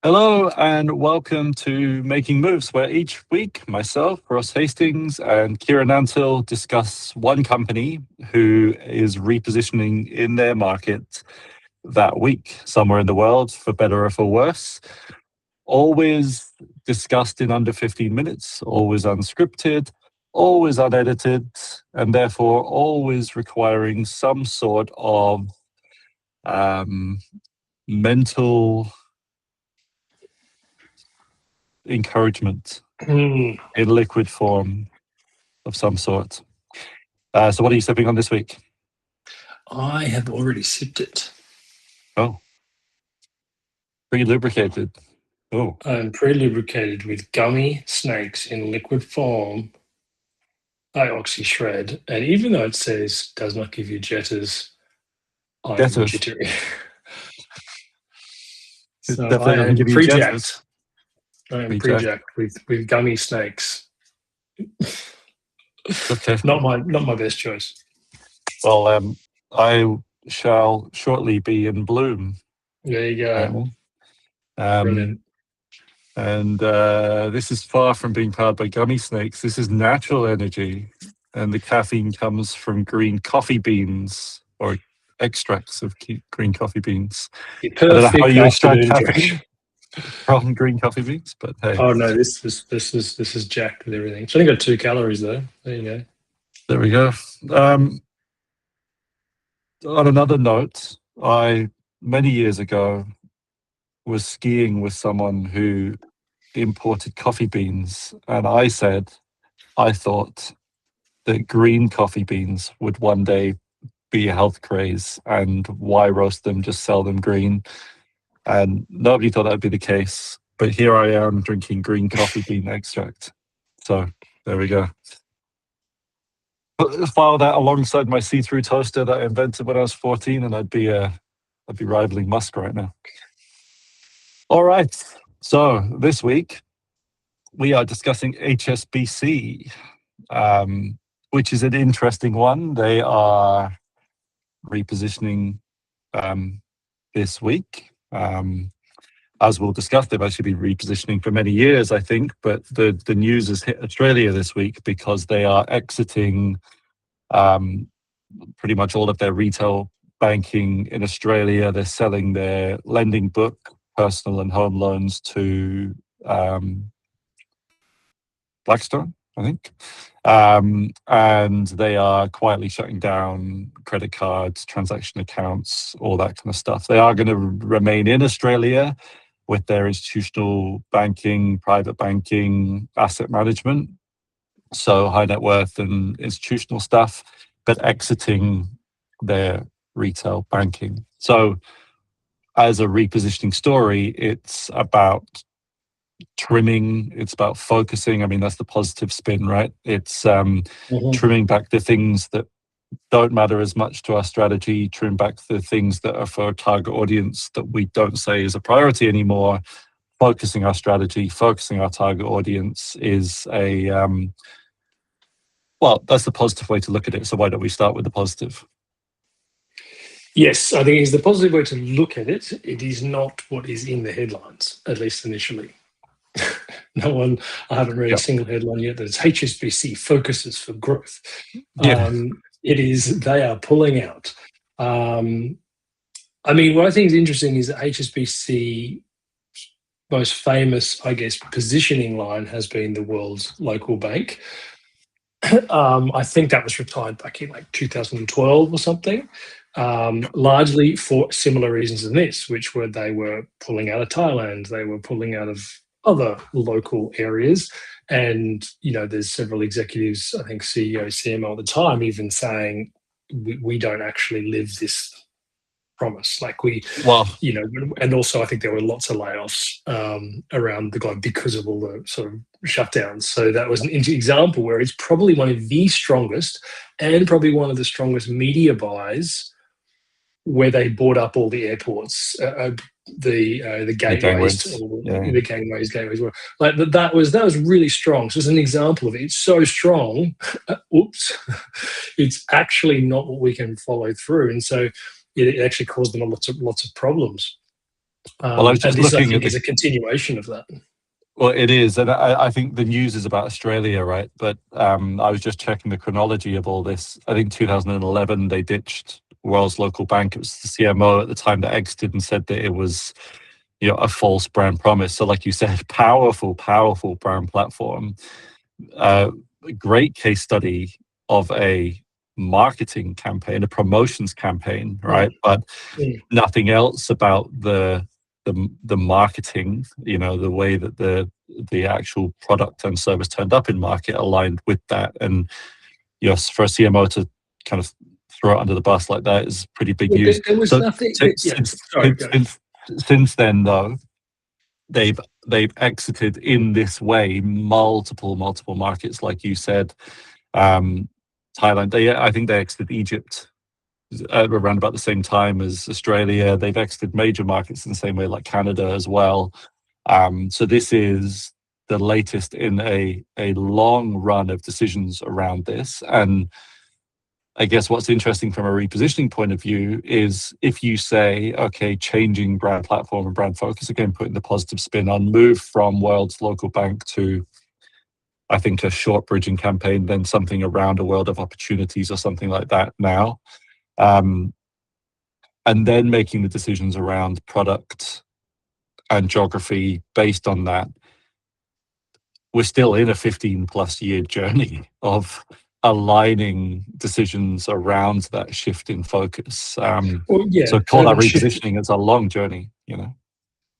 Hello and welcome to Making Moves, where each week myself, Ross Hastings, and Kieran Antil discuss one company who is repositioning in their market that week, somewhere in the world, for better or for worse. Always discussed in under 15 minutes, always unscripted, always unedited, and therefore always requiring some sort of mental encouragement in liquid form of some sort. So what are you sipping on this week? I have already sipped it. Oh, pre-lubricated. Oh, I'm pre-lubricated with gummy snakes in liquid form by OxyShred. And even though it says does not give you jitters, I'm jitters. jittery. It So definitely I doesn't am give you jitters. pre-jacked. I am pre-jacked with gummy snakes. Okay. Not my best choice. Well, I shall shortly be in bloom. There you go. Brilliant. And this is far from being powered by gummy snakes. This is natural energy, and the caffeine comes from green coffee beans or extracts of green coffee beans. The I don't know how perfect you extract afternoon caffeine drink. from green coffee beans, but hey. Oh no, this is jacked with everything. It's only got 2 calories though. There you go. There we go. On another note, I many years ago was skiing with someone who imported coffee beans, and I said I thought that green coffee beans would one day be a health craze, and why roast them, just sell them green. And nobody thought that would be the case, but here I am drinking green coffee bean extract. So there we go. File that alongside my see-through toaster that I invented when I was 14, and I'd be rivaling Musk right now. All right. So this week we are discussing HSBC, which is an interesting one. They are repositioning this week. As we'll discuss, they've actually been repositioning for many years, I think, but the news has hit Australia this week because they are exiting pretty much all of their retail banking in Australia. They're selling their lending book, personal and home loans, to Blackstone, I think. And they are quietly shutting down credit cards, transaction accounts, all that kind of stuff. They are going to remain in Australia with their institutional banking, private banking, asset management, so high net worth and institutional stuff, but exiting their retail banking. So as a repositioning story, it's about trimming, it's about focusing. I mean, that's the positive spin, right? It's trimming back the things that don't matter as much to our strategy, trim back the things that are for a target audience that we don't say is a priority anymore. Focusing our strategy, focusing our target audience is well, that's the positive way to look at it. So why don't we start with the positive? Yes, I think it's the positive way to look at it. It is not what is in the headlines, at least initially. I haven't read a single headline yet that it's HSBC focuses for growth. It is, they are pulling out. I mean, what I think is interesting is that HSBC most famous, I guess, positioning line has been the world's local bank. I think that was retired back in like 2012 or something, largely for similar reasons than this, which were they were pulling out of Thailand, they were pulling out of other local areas. And, you know, there's several executives, I think CEO, CMO at the time, even saying, we don't actually live this promise. Like you know, and also I think there were lots of layoffs around the globe because of all the sort of shutdowns. So that was an example where it's probably one of the strongest and probably one of the strongest media buys where they bought up all the airports, the gateways, the gateways were like that was really strong. So it's an example of it. It's so strong. Oops, it's actually not what we can follow through, and so it actually caused them lots of problems. Well, I was And just this, I looking at think, the. is a continuation of that. Well, it is, and I think the news is about Australia, right? But I was just checking the chronology of all this. I think 2011 they ditched World's Local Bank. It was the CMO at the time that exited and said that it was, a false brand promise. So, like you said, powerful, powerful brand platform. A great case study of a marketing campaign, a promotions campaign, right? But nothing else about the marketing, the way that the actual product and service turned up in market aligned with that. And yes, for a CMO to kind of throw it under the bus like that is pretty big news. There was So nothing. since then, though, they've exited in this way multiple markets, like you said. Thailand, I think they exited Egypt around about the same time as Australia. They've exited major markets in the same way, like Canada as well. So this is the latest in a long run of decisions around this. And I guess what's interesting from a repositioning point of view is if you say, okay, changing brand platform and brand focus, again, putting the positive spin on, move from World's Local Bank to, I think, a short bridging campaign, then something around a world of opportunities or something like that now. And then making the decisions around product and geography based on that. We're still in a 15 plus year journey of aligning decisions around that shift in focus. So call that repositioning. It's a long journey,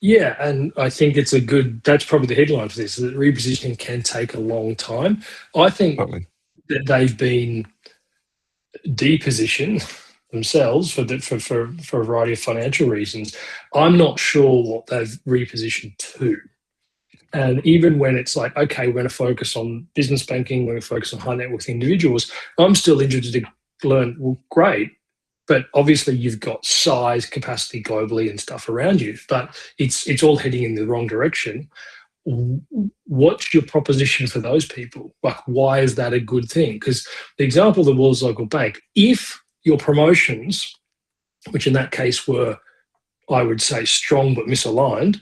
Yeah, and I think that's probably the headline for this, that repositioning can take a long time. I think that they've been depositioned themselves for a variety of financial reasons. I'm not sure what they've repositioned to. And even when it's like, okay, we're going to focus on business banking, we're going to focus on high net worth individuals, I'm still interested to learn, well, great. But obviously you've got size, capacity globally and stuff around you, but it's all heading in the wrong direction. What's your proposition for those people? Like, why is that a good thing? Because the example of the World's Local Bank, if your promotions, which in that case were, I would say, strong but misaligned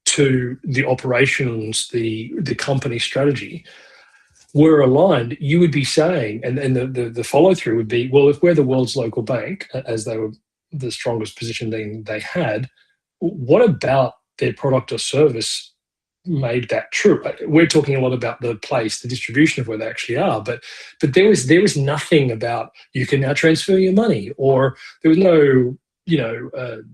to the operations, the company strategy, were aligned, you would be saying, and the follow through would be, well, if we're the World's Local Bank, as they were the strongest position they had, what about their product or service made that true? We're talking a lot about the place, the distribution of where they actually are, but there was nothing about you can now transfer your money, or there was no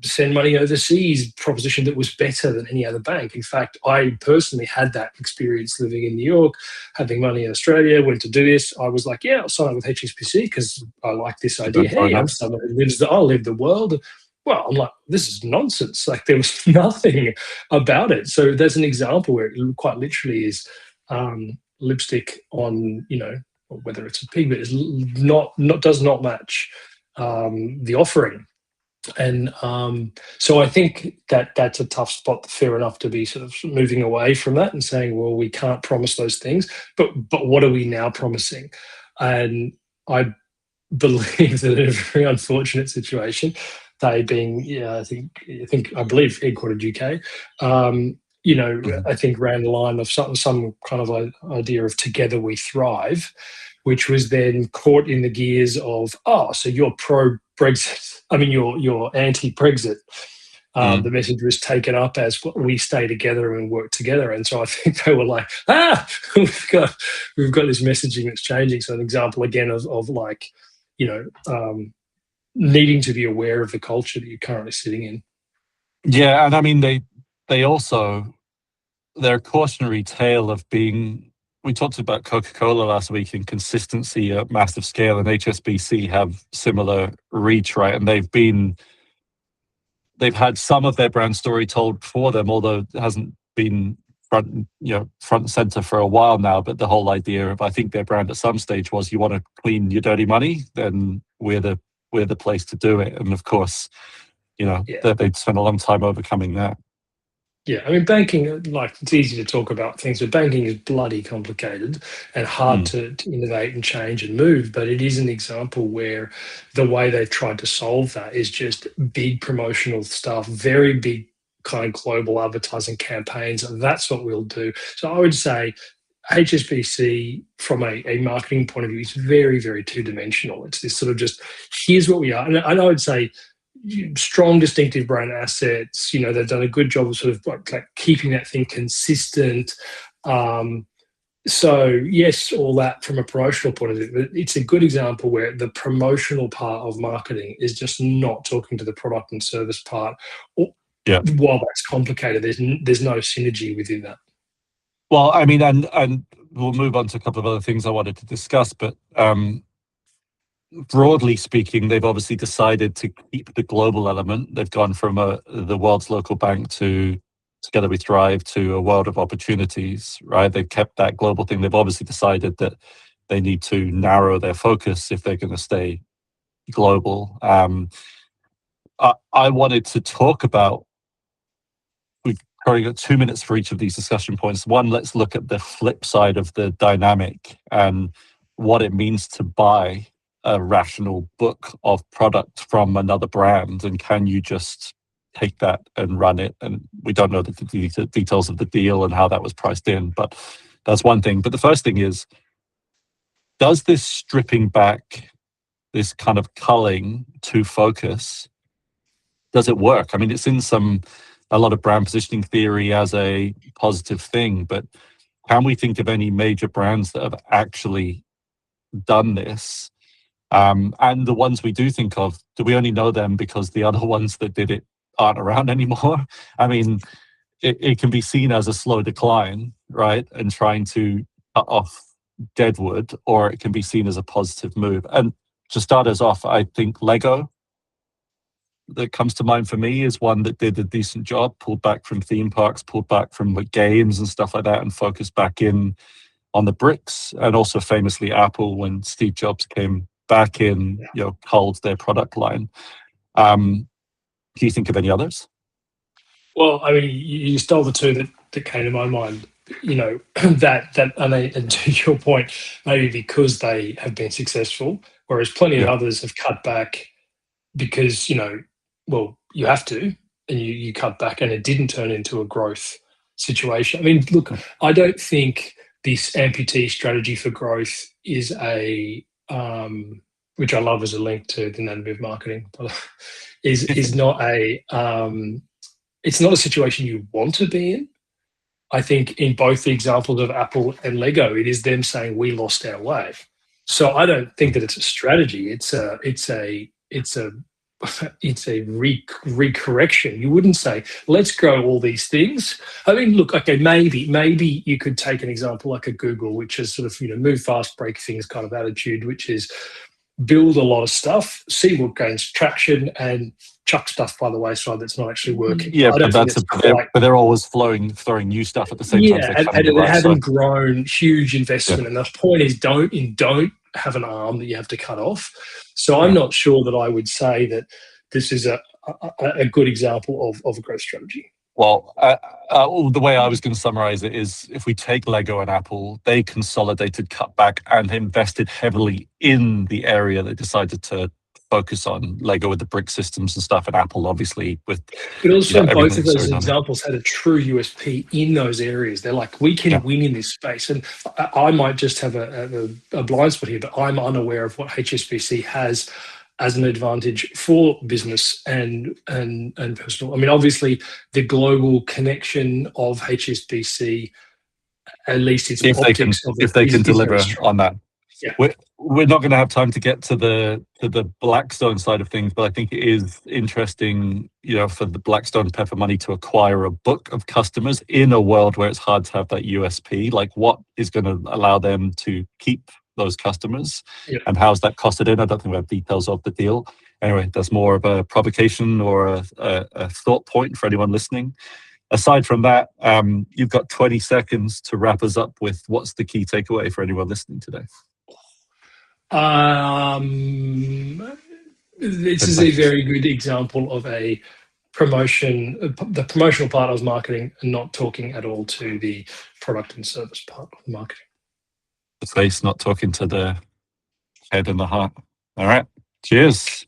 send money overseas proposition that was better than any other bank. In fact, I personally had that experience living in New York, having money in Australia, went to do this. I was like, yeah, I'll sign up with HSBC because I like this idea. Hey, I'm someone who I'll live the world. Well, I'm like, this is nonsense. Like, there was nothing about it. So there's an example where it quite literally is lipstick on, whether it's a pig, but it's does not match the offering. And so I think that's a tough spot, fair enough, to be sort of moving away from that and saying, well, we can't promise those things, but what are we now promising? And I believe that in a very unfortunate situation, they being, I believe headquartered UK, I think ran the line of some kind of idea of together we thrive, which was then caught in the gears of, so you're pro-Brexit. I mean, you're anti-Brexit. The message was taken up as we stay together and work together. And so I think they were like, we've got this messaging that's changing. So an example again of like, needing to be aware of the culture that you're currently sitting in. Yeah, and I mean they also, their cautionary tale of being. We talked about Coca-Cola last week in consistency at massive scale, and HSBC have similar reach, right? And they've had some of their brand story told for them, although it hasn't been front and center for a while now. But the whole idea of, I think their brand at some stage was, you want to clean your dirty money, then we're the place to do it. And of course, they'd spent a long time overcoming that. Yeah, I mean, banking, like, it's easy to talk about things, but banking is bloody complicated and hard Mm, to innovate and change and move. But it is an example where the way they've tried to solve that is just big promotional stuff, very big kind of global advertising campaigns. And that's what we'll do. So I would say HSBC, from a marketing point of view, is very, very two dimensional. It's this sort of just, here's what we are. And I would say, strong distinctive brand assets. They've done a good job of sort of like keeping that thing consistent. So yes, all that from a promotional point of view, but it's a good example where the promotional part of marketing is just not talking to the product and service part. yeah. While that's complicated, there's no synergy within that. Well, I mean, and we'll move on to a couple of other things I wanted to discuss, but broadly speaking, they've obviously decided to keep the global element. They've gone from the world's local bank to Together We Thrive to a world of opportunities, right? They've kept that global thing. They've obviously decided that they need to narrow their focus if they're going to stay global. I wanted to talk about, we've probably got 2 minutes for each of these discussion points. One, let's look at the flip side of the dynamic and what it means to buy a rational book of product from another brand, and can you just take that and run it? And we don't know the details of the deal and how that was priced in, but that's one thing. But the first thing is, does this stripping back, this kind of culling to focus, does it work? I mean, it's in a lot of brand positioning theory as a positive thing, but can we think of any major brands that have actually done this? And the ones we do think of, do we only know them because the other ones that did it aren't around anymore? I mean, it can be seen as a slow decline, right? And trying to cut off deadwood, or it can be seen as a positive move. And to start us off, I think Lego, that comes to mind for me, is one that did a decent job, pulled back from theme parks, pulled back from the games and stuff like that, and focused back in on the bricks. And also famously Apple, when Steve Jobs came back in, culled their product line. Do you think of any others? Well, I mean, you stole the two that came to my mind. And to your point, maybe because they have been successful, whereas plenty of Yeah. others have cut back because well, you have to, and you cut back, and it didn't turn into a growth situation. I mean, look, I don't think this amputee strategy for growth is which I love as a link to the anatomy of marketing, is not it's not a situation you want to be in. I think in both the examples of Apple and Lego, it is them saying we lost our way. So I don't think that it's a strategy. It's a recorrection. You wouldn't say, let's grow all these things. I mean, look, okay, maybe you could take an example like a Google, which is sort of, move fast, break things kind of attitude, which is build a lot of stuff, see what gains traction, and chuck stuff by the wayside that's not actually working. Yeah, I don't think it's quite. But they're always throwing new stuff at the same time. Yeah, and they haven't grown huge investment. And the point is, don't have an arm that you have to cut off. So I'm not sure that I would say that this is a good example of a growth strategy. Well, the way I was going to summarize it is, if we take Lego and Apple, they consolidated, cut back, and invested heavily in the area they decided to focus on. Lego with the brick systems and stuff, and Apple obviously with. But also, both of those examples had a true USP in those areas. They're like, we can win in this space. And I might just have a blind spot here, but I'm unaware of what HSBC has as an advantage for business and personal. I mean, obviously, the global connection of HSBC, at least its optics of it, if they can deliver on that. Yeah. We're not going to have time to get to the Blackstone side of things, but I think it is interesting, for the Blackstone Pepper money to acquire a book of customers in a world where it's hard to have that USP. Like, what is going to allow them to keep those customers, and how's that costed in? I don't think we have details of the deal. Anyway, that's more of a provocation or a thought point for anyone listening. Aside from that, you've got 20 seconds to wrap us up with what's the key takeaway for anyone listening today. This is a very good example of a the promotional part of marketing, and not talking at all to the product and service part of the marketing. The face not talking to the head and the heart. All right. Cheers.